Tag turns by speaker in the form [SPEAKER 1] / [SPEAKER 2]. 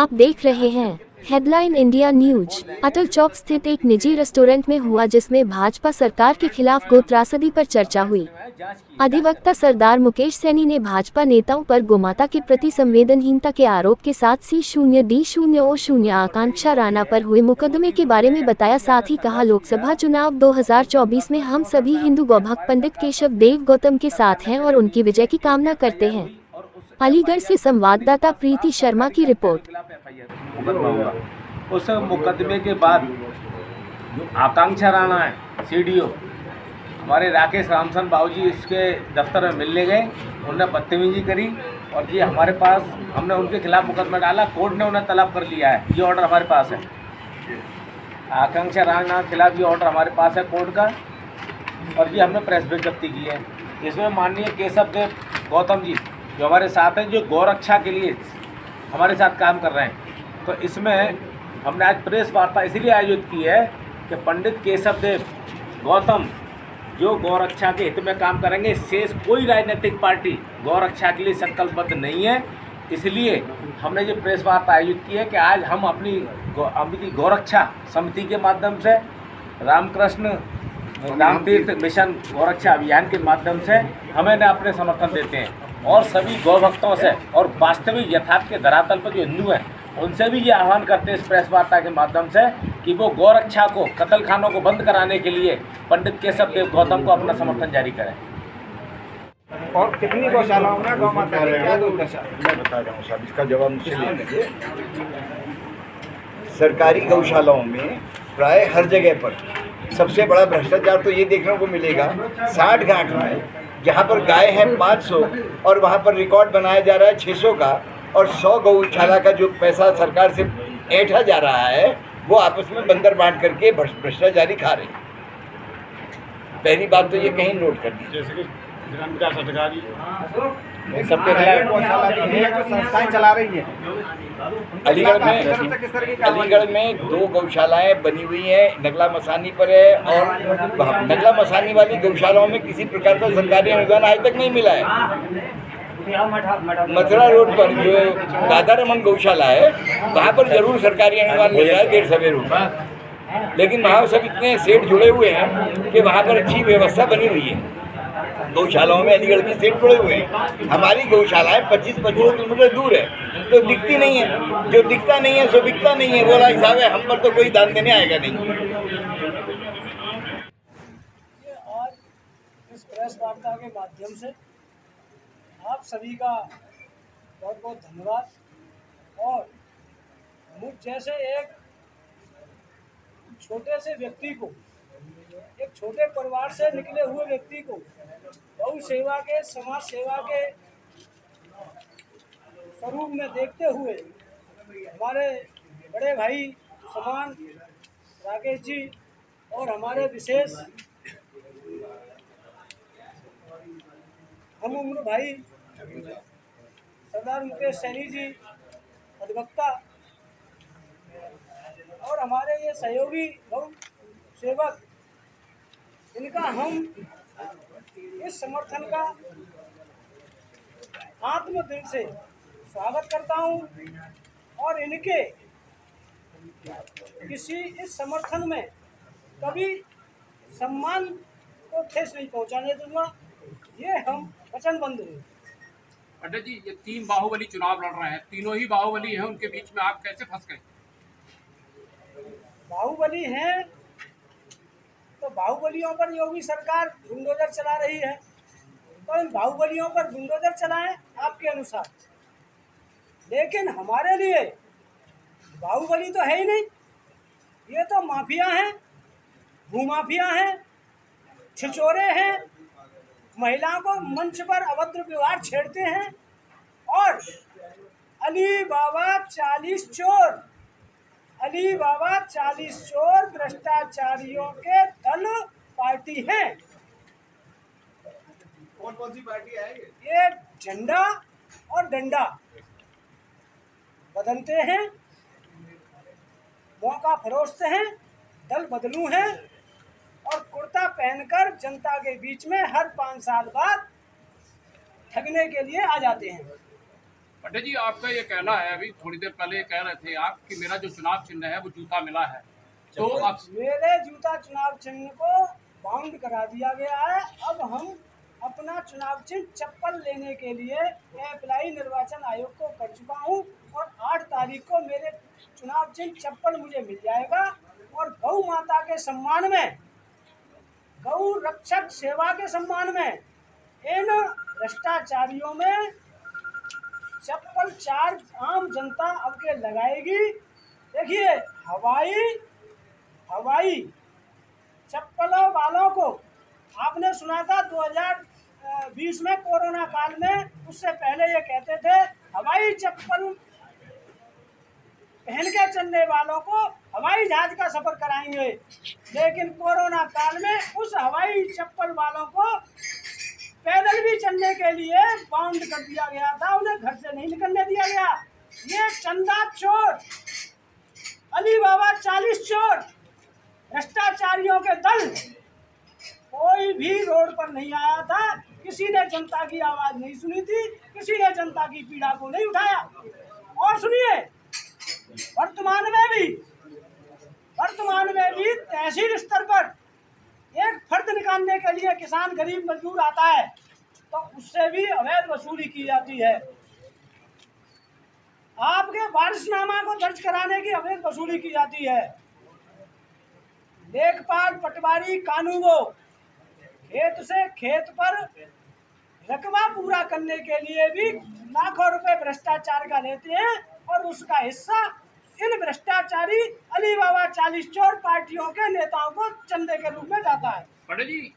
[SPEAKER 1] आप देख रहे हैं हेडलाइन इंडिया न्यूज। अटल चौक स्थित एक निजी रेस्टोरेंट में हुआ जिसमें भाजपा सरकार के खिलाफ गो त्रासदी पर चर्चा हुई। अधिवक्ता सरदार मुकेश सैनी ने भाजपा नेताओं पर गोमाता के प्रति संवेदनहीनता के आरोप के साथ C0D0O0 आकांक्षा राणा पर हुए मुकदमे के बारे में बताया। साथ ही कहा, लोकसभा चुनाव 2024 में हम सभी हिंदू गौभक्त पंडित केशव देव गौतम के साथ हैं और उनकी विजय की कामना करते हैं। अलीगढ़ से संवाददाता प्रीति शर्मा की रिपोर्ट।
[SPEAKER 2] मुकदमा हुआ, उस मुकदमे के बाद जो आकांक्षा राणा है CDO, हमारे राकेश रामसन बाबूजी इसके दफ्तर में मिलने गए, उन्होंने बदतमीजी करी और ये हमारे पास, हमने उनके खिलाफ मुकदमा डाला, कोर्ट ने उन्हें तलब कर लिया है। ये ऑर्डर हमारे पास है, आकांक्षा राणा के खिलाफ ये ऑर्डर हमारे पास है कोर्ट का, और ये हमने प्रेस विज्ञप्ति की है। इसमें माननीय केशव देव गौतम जी जो हमारे साथ हैं, जो गौरक्षा के लिए हमारे साथ काम कर रहे हैं, तो इसमें हमने आज प्रेस वार्ता इसलिए आयोजित की है कि पंडित केशव देव गौतम जो गौरक्षा के हित में काम करेंगे, शेष कोई राजनीतिक पार्टी गौरक्षा के लिए संकल्पबद्ध नहीं है। इसलिए हमने ये प्रेस वार्ता आयोजित की है कि आज हम अपनी गौरक्षा समिति के माध्यम से, रामकृष्ण रामतीर्थ मिशन गौरक्षा अभियान के माध्यम से हमें अपने समर्थन देते हैं, और सभी गौ भक्तों से और वास्तविक यथार्थ के धरातल पर जो हिंदू हैं उनसे भी ये आह्वान करते हैं इस प्रेस वार्ता के माध्यम से कि वो गौरक्षा को, कत्लखानों को बंद कराने के लिए पंडित केशव देव गौतम को अपना समर्थन जारी करें।
[SPEAKER 3] और कितनी गौशालाओं में गौ माता की क्या दुर्दशा?
[SPEAKER 4] मैं बता रहा हूँ साहब, इसका जवाब मुझसे ले लीजिए। सरकारी गौशालाओं में प्राय हर जगह पर सबसे बड़ा भ्रष्टाचार तो ये देखने को मिलेगा, 60 घाट में जहाँ पर गाय है 500 और वहाँ पर रिकॉर्ड बनाया जा रहा है 600 का, और 100 गौशाला का जो पैसा सरकार से ऐंठा जा रहा है वो आपस में बंदर बांट करके भ्रष्टाचारी खा रहे हैं। पहली बात तो ये कहीं नोट कर दीजिए।
[SPEAKER 3] जैसे कि ग्राम विकास अधिकारी
[SPEAKER 4] सबके
[SPEAKER 3] गौशाला भी है जो संस्थाएं चला रही है।
[SPEAKER 4] अलीगढ़ में 2 गौशालाएं बनी हुई हैं, नगला मसानी पर है, और नगला मसानी वाली गौशालाओं में किसी प्रकार का सरकारी अनुदान आज तक नहीं मिला है। मथुरा रोड पर जो राधा रमन गौशाला है वहाँ पर जरूर सरकारी अनुदान मिल रहा है 150 रुपये, लेकिन वहाँ सब इतने सेठ जुड़े हुए हैं कि वहाँ पर अच्छी व्यवस्था बनी हुई है। गौशालाओं में अलीगढ़ में सेठ जुड़े हुए हैं, हमारी गौशालाएं 25-25 किलोमीटर दूर है, तो दिखती नहीं है। जो दिखता नहीं है सो बिकता नहीं है, बोला हिसाब है, हम पर तो कोई दान देने आएगा नहीं।
[SPEAKER 5] आज इस प्रेस वार्ता के माध्यम से आप सभी का बहुत बहुत धन्यवाद, और मुझ जैसे एक छोटे से व्यक्ति को, एक छोटे परिवार से निकले हुए व्यक्ति को गौ सेवा के, समाज सेवा के स्वरूप में देखते हुए हमारे बड़े भाई समान राकेश जी और हमारे विशेष हम उम्र भाई सरदार मुकेश सैनी जी अधिवक्ता, और हमारे ये सहयोगी गौ सेवक, इनका हम इस समर्थन का आत्म दिल से स्वागत करता हूं, और इनके किसी इस समर्थन में कभी सम्मान को ठेस नहीं पहुंचाने दूंगा, ये हम वचनबद्ध हैं।
[SPEAKER 6] पंडित जी, ये 3 बाहुबली चुनाव लड़ रहे हैं, तीनों ही बाहुबली हैं, उनके बीच में आप कैसे फंस गए?
[SPEAKER 5] बाहुबली हैं तो बाहुबलियों पर योगी सरकार बुलडोजर चला रही है, तो इन बाहुबलियों पर बुलडोजर चलाएं आपके अनुसार, लेकिन हमारे लिए बाहुबली तो है ही नहीं, ये तो माफिया हैं, भूमाफिया हैं, छिछोरे हैं, महिलाओं को मंच पर अभद्र व्यवहार छेड़ते हैं, और अली बाबा 40 चोर, अली बाबा 40 चोर भ्रष्टाचारियों के दल पार्टी है।
[SPEAKER 3] कौन सी पार्टी है
[SPEAKER 5] ये झंडा और डंडा बदलते हैं, मौका फरोशते हैं, दल बदलू हैं, और कुर्ता पहनकर जनता के बीच में हर 5 साल बाद ठगने के लिए आ जाते हैं।
[SPEAKER 6] पंडित जी, आपका ये कहना है, अभी थोड़ी देर पहले कह रहे थे आप कि मेरा जो चुनाव चिन्ह है वो जूता मिला है, तो आप
[SPEAKER 5] मेरे जूता चुनाव चिन्ह को बाउंड करा दिया गया है। अब हम अपना चुनाव चिन्ह चप्पल लेने के लिए अप्लाई निर्वाचन आयोग को कर चुका हूं और 8 तारीख को मेरे चुनाव चिन्ह चप्पल मुझे मिल जाएगा। और गौ माता के सम्मान में, गौ रक्षक सेवा के सम्मान में इन भ्रष्टाचारियों में चप्पल चार्ज आम जनता अब के लगाएगी। देखिए, हवाई चप्पलों वालों को आपने सुना था 2020 में कोरोना काल में, उससे पहले ये कहते थे हवाई चप्पल पहन के चलने वालों को हवाई जहाज का सफर कराएंगे। लेकिन कोरोना काल में उस हवाई चप्पल वालों को पैदल भी चलने के लिए बाउंड कर दिया गया था, उन्हें घर से नहीं निकलने दिया गया। ये चंदा चोर, अली बाबा 40 चोर, भ्रष्टाचारियों के दल, कोई भी रोड पर नहीं आया था, किसी ने जनता की आवाज नहीं सुनी थी, किसी ने जनता की पीड़ा को नहीं उठाया। और सुनिए, वर्तमान में भी तहसील स्तर पर एक फर्द निकालने के लिए किसान गरीब मजदूर आता है तो उससे भी अवैध वसूली की जाती है। आपके वारिसनामा को दर्ज कराने की अवैध वसूली की जाती है। लेखपाल, पटवारी, कानूनो खेत से खेत पर रकबा पूरा करने के लिए भी लाखों रुपए भ्रष्टाचार का लेते हैं और उसका हिस्सा इन भ्रष्टाचारी अली बाबा 40 चोर पार्टियों के नेताओं को चंदे के रूप में जाता है।
[SPEAKER 6] पंडित जी